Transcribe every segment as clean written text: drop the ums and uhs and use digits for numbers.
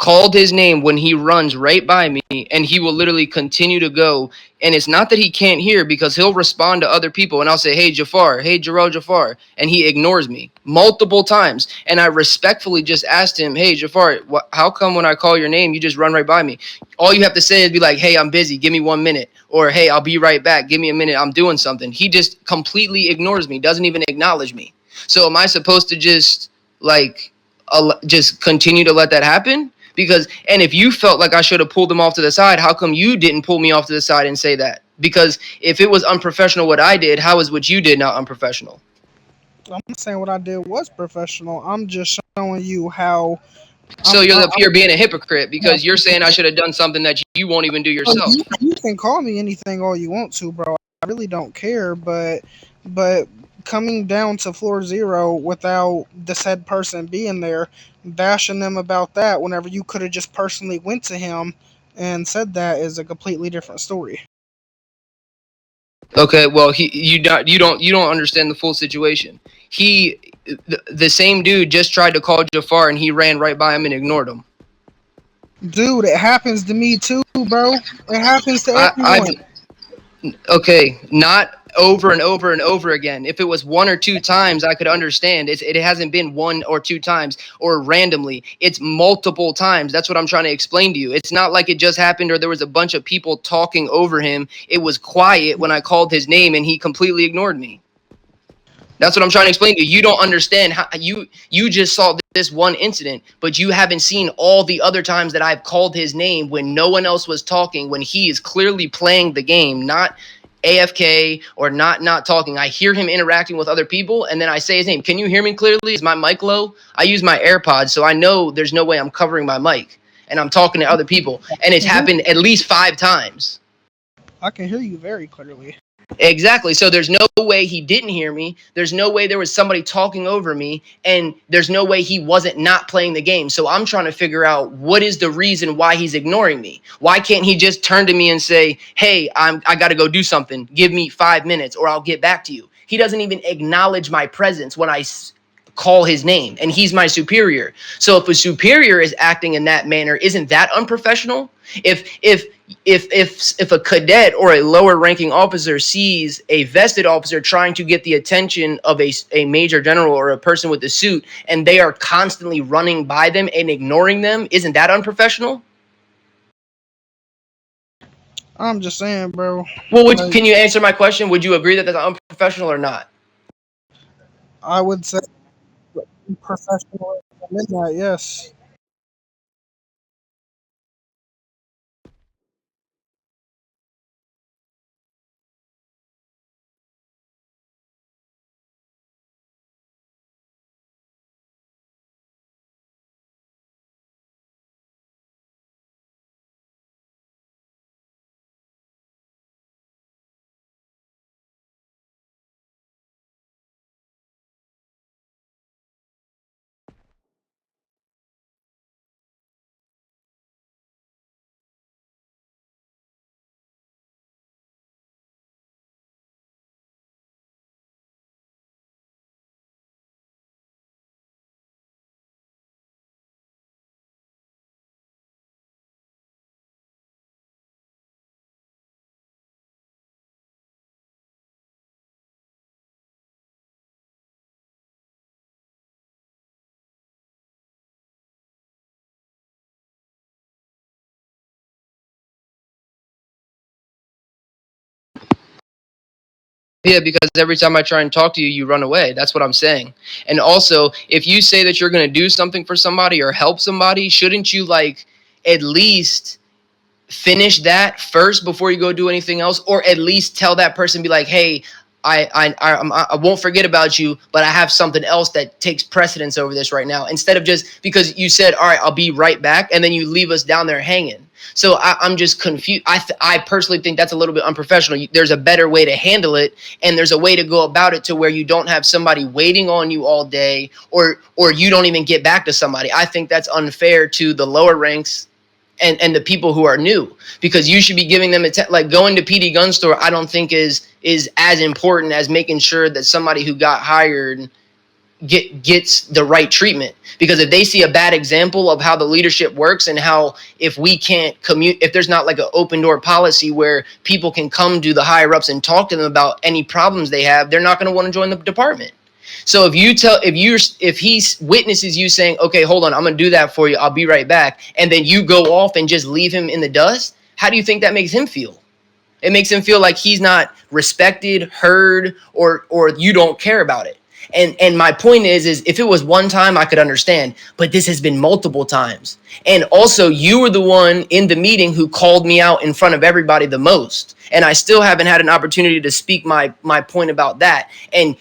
called his name when he runs right by me, and he will literally continue to go. And it's not that he can't hear, because he'll respond to other people, and I'll say, "Hey, Jafar, hey, Jarrell Jafar," and he ignores me multiple times. And I respectfully just asked him, "Hey, Jafar, how come when I call your name, you just run right by me? All you have to say is be like, 'Hey, I'm busy. Give me 1 minute.' Or, 'Hey, I'll be right back. Give me a minute. I'm doing something.'" He just completely ignores me, doesn't even acknowledge me. So am I supposed to just like just continue to let that happen? Because, and if you felt like I should have pulled him off to the side, how come you didn't pull me off to the side and say that? Because if it was unprofessional what I did, how is what you did not unprofessional? I'm not saying what I did was professional. I'm just showing you how So you're up here being a hypocrite I'm because you're saying I should have done something that you won't even do yourself. you can call me anything all you want to, bro. I really don't care, but coming down to floor zero without the said person being there, bashing them about that whenever you could have just personally went to him and said that is a completely different story. Okay, well, you don't understand the full situation. He the same dude just tried to call Jafar, and he ran right by him and ignored him. Dude, it happens to me too, bro. It happens to I everyone. Okay, not over and over and over again. If it was one or two times, I could understand. It hasn't been one or two times or randomly. It's multiple times. That's what I'm trying to explain to you. It's not like it just happened or there was a bunch of people talking over him. It was quiet when I called his name and he completely ignored me. That's what I'm trying to explain to you. You don't understand how you just saw this one incident, but you haven't seen all the other times that I've called his name when no one else was talking, when he is clearly playing the game, not AFK or not talking. I hear him interacting with other people, and then I say his name. Can you hear me clearly? Is my mic low? I use my AirPods, so I know there's no way I'm covering my mic, and I'm talking to other people, and it's happened at least 5 times. I can hear you very clearly. Exactly. So there's no way he didn't hear me. There's no way there was somebody talking over me. And there's no way he wasn't not playing the game. So I'm trying to figure out what is the reason why he's ignoring me. Why can't he just turn to me and say, "Hey, I got to go do something. Give me 5 minutes or I'll get back to you." He doesn't even acknowledge my presence when I call his name, and he's my superior. So if a superior is acting in that manner, isn't that unprofessional? If a cadet or a lower ranking officer sees a vested officer trying to get the attention of a major general or a person with a suit, and they are constantly running by them and ignoring them, isn't that unprofessional? I'm just saying, bro. Well, Like, can you answer my question? Would you agree that that's unprofessional or not? I would say professional in that, yes. Yeah, because every time I try and talk to you, you run away. That's what I'm saying. And also, if you say that you're going to do something for somebody or help somebody, shouldn't you like at least finish that first before you go do anything else, or at least tell that person, be like, "Hey, I won't forget about you, but I have something else that takes precedence over this right now," instead of just because you said, "All right, I'll be right back," and then you leave us down there hanging. So I'm just confused. I personally think that's a little bit unprofessional. There's a better way to handle it, and there's a way to go about it to where you don't have somebody waiting on you all day, or you don't even get back to somebody. I think that's unfair to the lower ranks and the people who are new, because you should be giving them like going to PD gun store. I don't think is as important as making sure that somebody who got hired gets the right treatment. Because if they see a bad example of how the leadership works, and how if we can't commute, if there's not like an open door policy where people can come to the higher ups and talk to them about any problems they have, they're not going to want to join the department. So if he witnesses you saying, okay, hold on, I'm gonna do that for you, I'll be right back, and then you go off and just leave him in the dust, how do you think that makes him feel? It makes him feel like he's not respected, heard, or you don't care about it. And my point is if it was one time, I could understand, but this has been multiple times. And also, you were the one in the meeting who called me out in front of everybody the most, and I still haven't had an opportunity to speak my point about that. And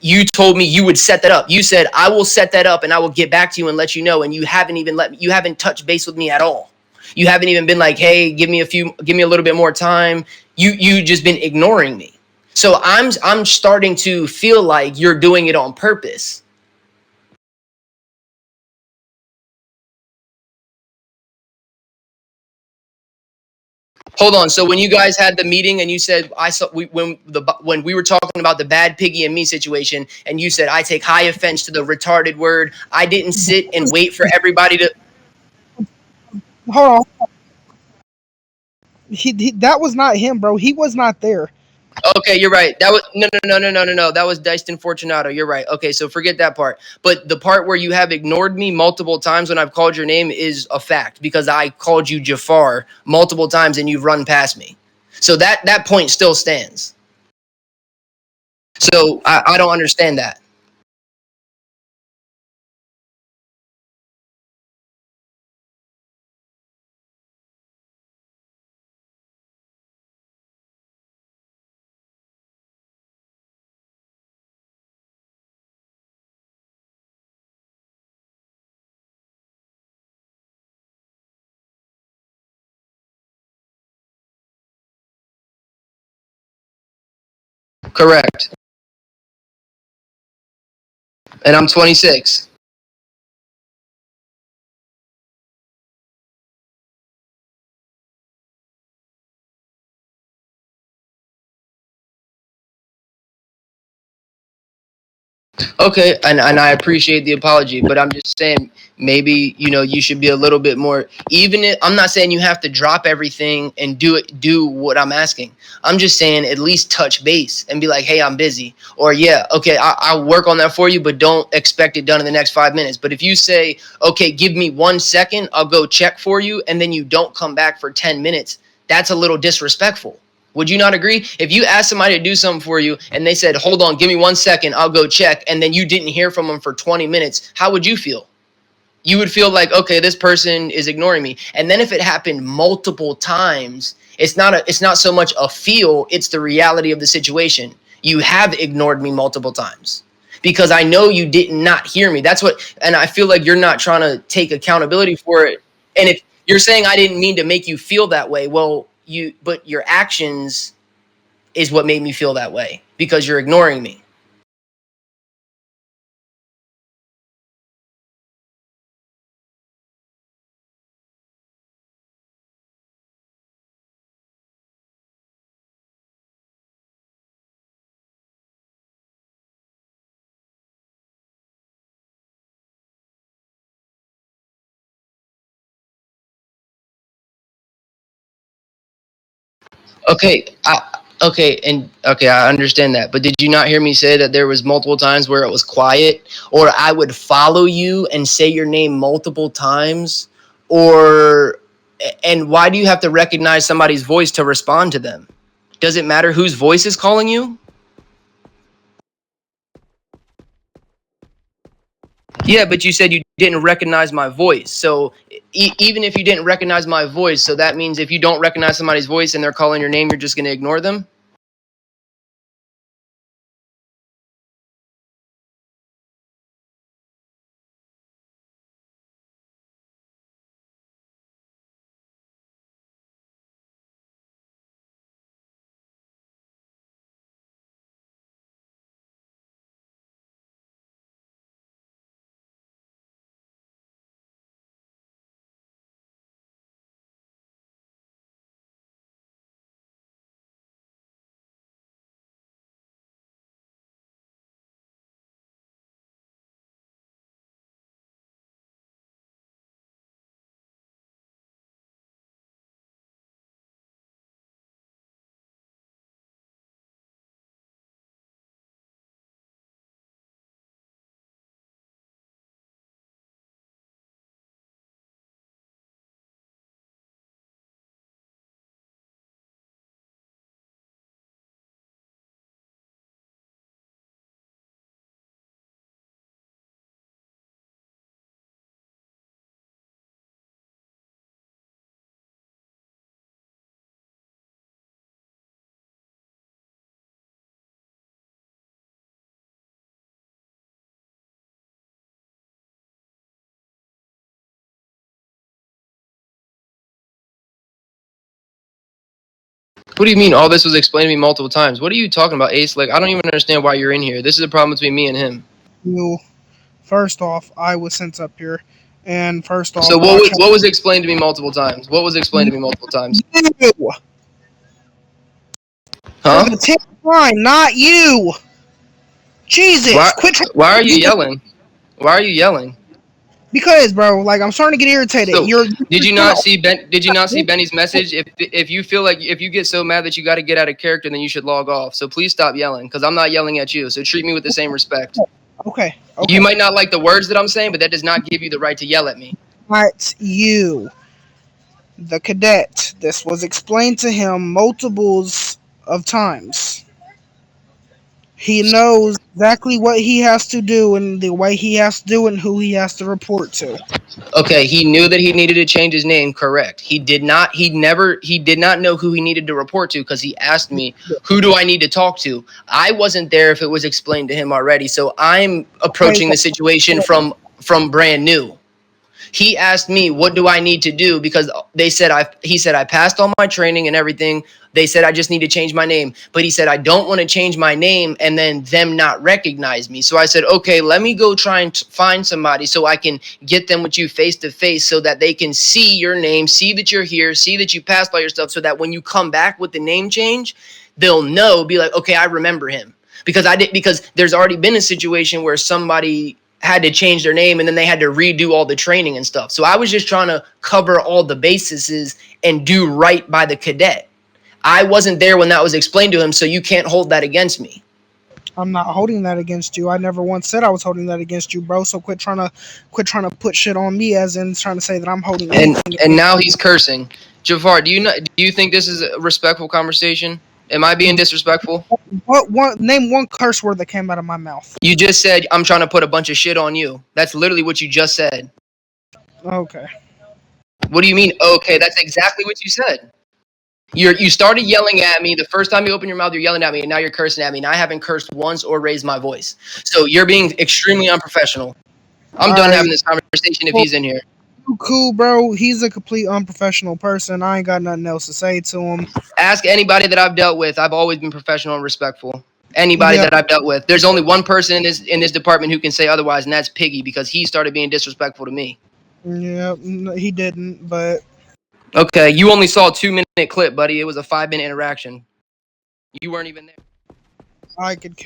you told me you would set that up. You said, I will set that up and I will get back to you and let you know. And you haven't touched base with me at all. You haven't even been like, hey, give me a little bit more time. You just been ignoring me. So I'm starting to feel like you're doing it on purpose. Hold on. So when you guys had the meeting and you said when we were talking about the bad piggy and me situation, and you said I take high offense to the retarded word, I didn't sit and wait for everybody to. Hold on. That was not him, bro. He was not there. Okay, you're right. That was no. That was Dyston Fortunato. You're right. Okay, so forget that part. But the part where you have ignored me multiple times when I've called your name is a fact, because I called you Jafar multiple times and you've run past me. So that point still stands. So I don't understand that. Correct. And I'm 26. Okay, and I appreciate the apology, but I'm just saying maybe you should be a little bit more. Even if I'm not saying you have to drop everything and do what I'm asking. I'm just saying at least touch base and be like, hey, I'm busy, or yeah, okay, I'll work on that for you, but don't expect it done in the next 5 minutes. But if you say, okay, give me 1 second, I'll go check for you, and then you don't come back for 10 minutes, that's a little disrespectful. Would you not agree? If you asked somebody to do something for you and they said, hold on, give me 1 second, I'll go check, and then you didn't hear from them for 20 minutes, how would you feel? You would feel like, okay, this person is ignoring me. And then if it happened multiple times, it's not so much a feel, it's the reality of the situation. You have ignored me multiple times because I know you did not hear me. That's what, and I feel like you're not trying to take accountability for it. And if you're saying I didn't mean to make you feel that way, well, but your actions is what made me feel that way because you're ignoring me. Okay, I understand that. But did you not hear me say that there was multiple times where it was quiet, or I would follow you and say your name multiple times, or and why do you have to recognize somebody's voice to respond to them? Does it matter whose voice is calling you? Yeah, but you said you didn't recognize my voice. So even if you didn't recognize my voice, so that means if you don't recognize somebody's voice and they're calling your name, you're just going to ignore them? What do you mean? All this was explained to me multiple times. What are you talking about, Ace? Like, I don't even understand why you're in here. This is a problem between me and him. You, first off, I was sent up here, and first So off, watch what was explained to me multiple times? What was explained to me multiple times? you. Huh? For the 10th line, not you. Jesus, Why? quit trying Why are you to yelling? Why are you yelling? because, bro, like I'm starting to get irritated. So You're did you not see Ben? Did you not see Benny's message? If you feel like if you get so mad that you got to get out of character, then you should log off. So please stop yelling, because I'm not yelling at you. So treat me with the same respect. okay. You might not like the words that I'm saying, but that does not give you the right to yell at me. Not you, the cadet. This was explained to him multiples of times. He knows exactly what he has to do and the way he has to do it and who he has to report to. Okay, he knew that he needed to change his name, correct. He did not know who he needed to report to, because he asked me, who do I need to talk to? I wasn't there if it was explained to him already, so I'm approaching the situation from brand new. He asked me, what do I need to do? Because he said I passed all my training and everything. They said I just need to change my name. But he said, I don't want to change my name and then them not recognize me. So I said, okay, let me go try and find somebody so I can get them with you face to face, so that they can see your name, see that you're here, see that you passed all your stuff, so that when you come back with the name change, they'll know, be like, okay, I remember him. Because there's already been a situation where somebody had to change their name and then they had to redo all the training and stuff. So I was just trying to cover all the bases and do right by the cadet. I wasn't there when that was explained to him, so you can't hold that against me. I'm not holding that against you. I never once said I was holding that against you, bro. So quit trying to put shit on me, as in trying to say that I'm holding anything. And now he's cursing. Jafar, do you think this is a respectful conversation? Am I being disrespectful? Name one curse word that came out of my mouth. You just said I'm trying to put a bunch of shit on you. That's literally what you just said. Okay. What do you mean? Okay, that's exactly what you said. You started yelling at me the first time you opened your mouth. You're yelling at me, and now you're cursing at me. And I haven't cursed once or raised my voice. So you're being extremely unprofessional. I'm done having this conversation if he's in here. Cool, bro. He's a complete unprofessional person. I ain't got nothing else to say to him. Ask anybody that I've dealt with. I've always been professional and respectful. Anybody that I've dealt with. There's only one person in this department who can say otherwise, and that's Piggy, because he started being disrespectful to me. Yeah, he didn't, but okay, you only saw a 2-minute clip, buddy. It was a 5-minute interaction. You weren't even there. I could care